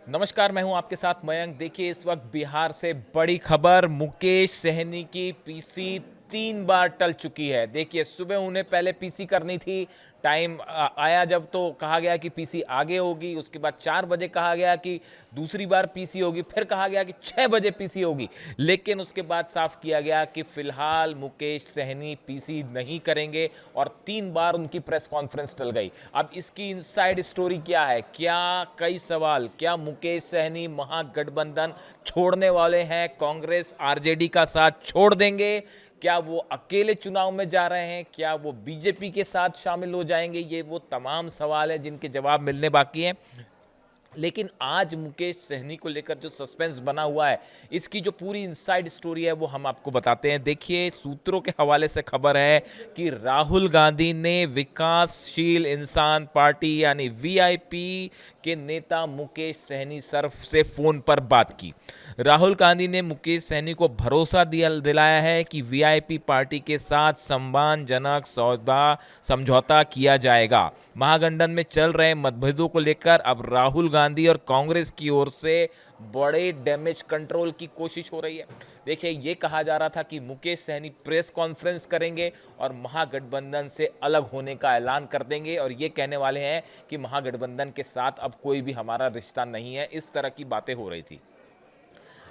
नमस्कार, मैं हूं आपके साथ मयंक। देखिए, इस वक्त बिहार से बड़ी खबर, मुकेश सहनी की पीसी 3 बार टल चुकी है। देखिए, सुबह उन्हें पहले पीसी करनी थी, टाइम आया जब तो कहा गया कि पीसी आगे होगी। उसके बाद 4 बजे कहा गया कि दूसरी बार पीसी होगी, फिर कहा गया कि 6 बजे पीसी होगी। लेकिन उसके बाद साफ किया गया कि फिलहाल मुकेश सहनी पीसी नहीं करेंगे और 3 बार उनकी प्रेस कॉन्फ्रेंस टल गई। अब इसकी इनसाइड स्टोरी क्या है, क्या कई सवाल, क्या मुकेश सहनी महागठबंधन छोड़ने वाले हैं, कांग्रेस आरजेडी का साथ छोड़ देंगे, क्या वो अकेले चुनाव में जा रहे हैं, क्या वो बीजेपी के साथ शामिल हो जाएंगे, ये वो तमाम सवाल हैं जिनके जवाब मिलने बाकी हैं। लेकिन आज मुकेश सहनी को लेकर जो सस्पेंस बना हुआ है, इसकी जो पूरी इनसाइड स्टोरी है वो हम आपको बताते हैं। देखिए, सूत्रों के हवाले से खबर है कि राहुल गांधी ने विकासशील इंसान पार्टी यानी वीआईपी के नेता मुकेश सहनी सर से फोन पर बात की। राहुल गांधी ने मुकेश सहनी को भरोसा दिलाया है कि वीआईपी पार्टी के साथ सम्मानजनक समझौता किया जाएगा। महागठबंधन में चल रहे मतभेदों को लेकर अब राहुल गांधी और कांग्रेस की ओर से बड़े डैमेज कंट्रोल की कोशिश हो रही है। देखिए, ये कहा जा रहा था कि मुकेश सहनी प्रेस कॉन्फ्रेंस करेंगे और महागठबंधन से अलग होने का ऐलान कर देंगे और ये कहने वाले हैं कि महागठबंधन के साथ अब कोई भी हमारा रिश्ता नहीं है। इस तरह की बातें हो रही थी।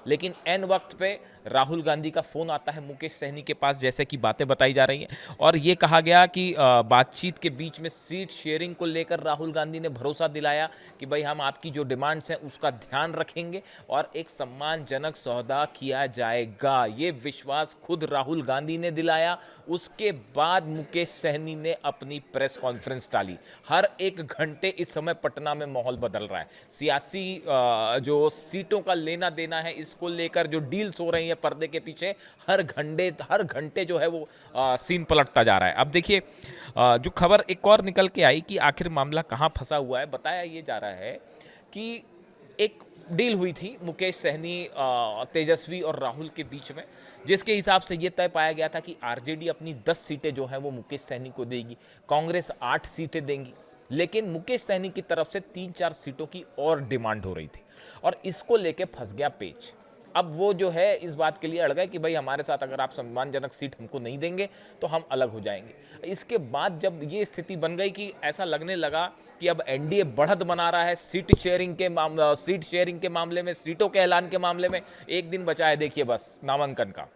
लेकिन एन वक्त पे राहुल गांधी का फोन आता है मुकेश सहनी के पास, जैसे कि बातें बताई जा रही हैं। और ये कहा गया कि बातचीत के बीच में सीट शेयरिंग को लेकर राहुल गांधी ने भरोसा दिलाया कि भाई हम आपकी जो डिमांड्स हैं उसका ध्यान रखेंगे और एक सम्मानजनक सौदा किया जाएगा। ये विश्वास खुद राहुल गांधी ने दिलाया। उसके बाद मुकेश सहनी ने अपनी प्रेस कॉन्फ्रेंस टाली। हर एक घंटे इस समय पटना में माहौल बदल रहा है। सियासी जो सीटों का लेना देना है, इसको लेकर जो डील्स हो रही हैं पर्दे के पीछे, हर घंटे जो है वो सीन पलटता जा रहा है। अब देखिए, जो खबर एक और निकल के आई कि आखिर मामला कहाँ फंसा हुआ है। बताया ये जा रहा है कि एक डील हुई थी मुकेश सहनी, तेजस्वी और राहुल के बीच में, जिसके हिसाब से ये तय पाया गया था कि आरजेडी अपनी 10 सीटें जो हैं वो मुकेश सहनी को देगी, कांग्रेस 8 सीटें देंगी। लेकिन मुकेश सहनी की तरफ से 3-4 सीटों की और डिमांड हो रही थी और इसको लेके फंस गया पेच। अब वो जो है इस बात के लिए अड़ गए कि भाई हमारे साथ अगर आप सम्मानजनक सीट हमको नहीं देंगे तो हम अलग हो जाएंगे। इसके बाद जब ये स्थिति बन गई कि ऐसा लगने लगा कि अब एनडीए बढ़त बना रहा है सीट शेयरिंग के मामले में, सीटों के ऐलान के मामले में एक दिन बचा है, देखिए बस नामांकन का,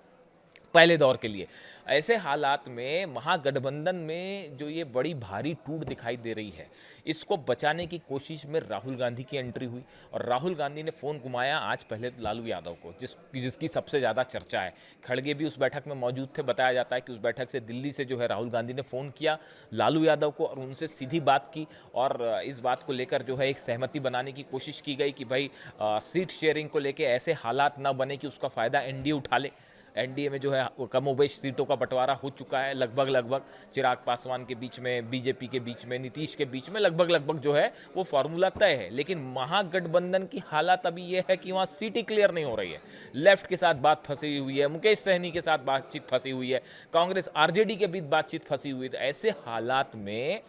पहले दौर के लिए। ऐसे हालात में महागठबंधन में जो ये बड़ी भारी टूट दिखाई दे रही है, इसको बचाने की कोशिश में राहुल गांधी की एंट्री हुई और राहुल गांधी ने फ़ोन घुमाया आज पहले लालू यादव को, जिसकी सबसे ज़्यादा चर्चा है। खड़गे भी उस बैठक में मौजूद थे। बताया जाता है कि उस बैठक से दिल्ली से जो है राहुल गांधी ने फ़ोन किया लालू यादव को और उनसे सीधी बात की और इस बात को लेकर जो है एक सहमति बनाने की कोशिश की गई कि भाई सीट शेयरिंग को लेकर ऐसे हालात ना बने कि उसका फ़ायदा एनडीए उठा ले। एनडीए में जो है कमोबेश सीटों का बंटवारा हो चुका है, लगभग चिराग पासवान के बीच में, बीजेपी के बीच में, नीतीश के बीच में लगभग जो है वो फार्मूला तय है। लेकिन महागठबंधन की हालत अभी ये है कि वहाँ सीट ही क्लियर नहीं हो रही है। लेफ्ट के साथ बात फंसी हुई है, मुकेश सहनी के साथ बातचीत फंसी हुई है, कांग्रेस आरजेडी के बीच बातचीत फंसी हुई है। तो ऐसे हालात में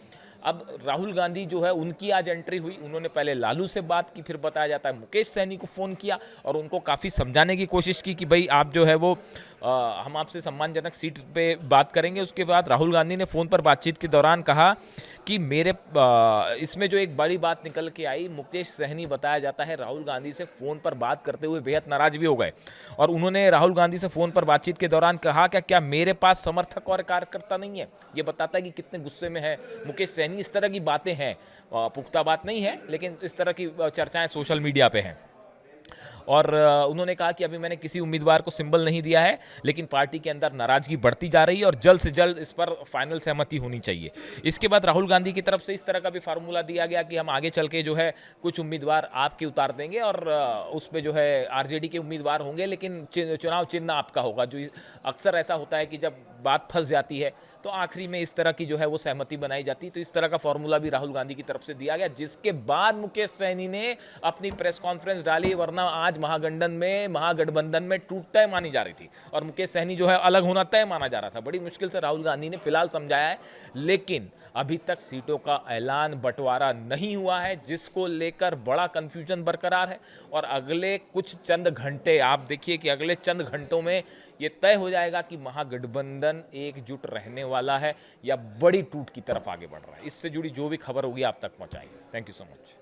अब राहुल गांधी जो है उनकी आज एंट्री हुई। उन्होंने पहले लालू से बात की, फिर बताया जाता है मुकेश सहनी को फ़ोन किया और उनको काफ़ी समझाने की कोशिश की कि भाई आप जो है वो हम आपसे सम्मानजनक सीट पे बात करेंगे। उसके बाद राहुल गांधी ने फ़ोन पर बातचीत के दौरान कहा कि इसमें जो एक बड़ी बात निकल के आई, मुकेश सहनी बताया जाता है राहुल गांधी से फ़ोन पर बात करते हुए बेहद नाराज़ भी हो गए और उन्होंने राहुल गांधी से फ़ोन पर बातचीत के दौरान कहा क्या मेरे पास समर्थक और कार्यकर्ता नहीं है। ये बताता है कि कितने गुस्से में है मुकेश सहनी। इस तरह की बातें हैं, पुख्ता बात नहीं है, लेकिन इस तरह की चर्चाएं सोशल मीडिया पे हैं। और उन्होंने कहा कि अभी मैंने किसी उम्मीदवार को सिंबल नहीं दिया है, लेकिन पार्टी के अंदर नाराजगी बढ़ती जा रही है और जल्द से जल्द इस पर फाइनल सहमति होनी चाहिए। इसके बाद राहुल गांधी की तरफ से इस तरह का भी फार्मूला दिया गया कि हम आगे चल के जो है कुछ उम्मीदवार आपके उतार देंगे और उस पर जो है आरजेडी के उम्मीदवार होंगे, लेकिन चुनाव चिन्ह आपका होगा। जो अक्सर ऐसा होता है कि जब बात फंस जाती है तो आखिरी में इस तरह की जो है वो सहमति बनाई जाती है। तो इस तरह का फॉर्मूला भी राहुल गांधी की तरफ से दिया गया, जिसके बाद मुकेश सहनी ने अपनी प्रेस कॉन्फ्रेंस डाली। वरना वरना आज महागठबंधन में टूट तय मानी जा रही थी और मुकेश सहनी जो है अलग होना तय माना जा रहा था। बड़ी मुश्किल से राहुल गांधी ने फिलहाल समझाया है, लेकिन अभी तक सीटों का ऐलान बंटवारा नहीं हुआ है, जिसको लेकर बड़ा कंफ्यूजन बरकरार है। और अगले कुछ चंद घंटे आप देखिए कि अगले चंद घंटों में ये तय हो जाएगा कि महागठबंधन एकजुट रहने वाला है या बड़ी टूट की तरफ आगे बढ़ रहा है। इससे जुड़ी जो भी खबर होगी आप तक पहुंचाएंगे। Thank you so much.